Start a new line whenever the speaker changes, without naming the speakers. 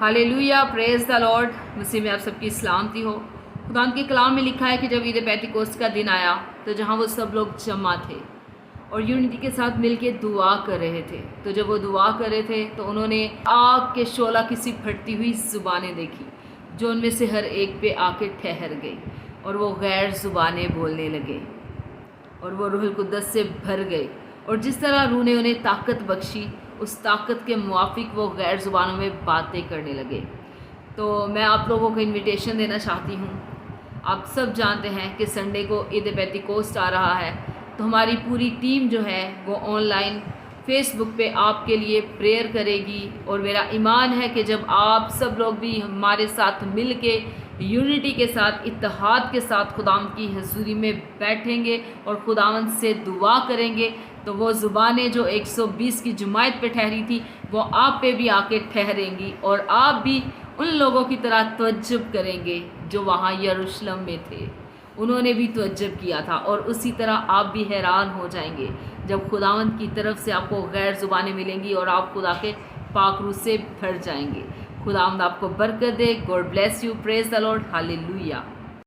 Hallelujah, praise the Lord. मसीह में आप सबकी सलामती हो। खुदा के कलाम में लिखा है कि जब ईद पेंटिकोस्ट का दिन आया तो जहाँ वो सब लोग जमा थे और यूनिटी के साथ मिलके दुआ कर रहे थे, तो जब वो दुआ कर रहे थे तो उन्होंने आग के शोला की सी फटती हुई ज़ुबानें देखी जो उनमें से हर एक पे आके ठहर गई और वो गैर ज़ुबानें बोलने लगे और वो रूहुल कुद्दस से भर गए। और जिस तरह रूह ने उन्हें ताकत बख्शी उस ताकत के मुआफिक वो गैर ज़ुबानों में बातें करने लगे। तो मैं आप लोगों को इनविटेशन देना चाहती हूँ। आप सब जानते हैं कि संडे को ईद पेंटिकोस्ट आ रहा है, तो हमारी पूरी टीम जो है वो ऑनलाइन फेसबुक पे आपके लिए प्रेयर करेगी। और मेरा ईमान है कि जब आप सब लोग भी हमारे साथ मिल के यूनिटी के साथ इत्तेहाद के साथ खुदाम की हजूरी में बैठेंगे और खुदावंद से दुआ करेंगे तो वो ज़ुबानें जो 120 की जुमायत पे ठहरी थी वो आप पे भी आके ठहरेंगी और आप भी उन लोगों की तरह तवज्जुब करेंगे जो वहाँ यरूशलेम में थे। उन्होंने भी तवज्जुब किया था और उसी तरह आप भी हैरान हो जाएंगे जब खुदावंद की तरफ से आपको गैर ज़ुबानें मिलेंगी और आप खुदा के पाक रूह से भर जाएंगे। खुदावंद आपको बरकत दे। God bless you. Praise the Lord. Hallelujah.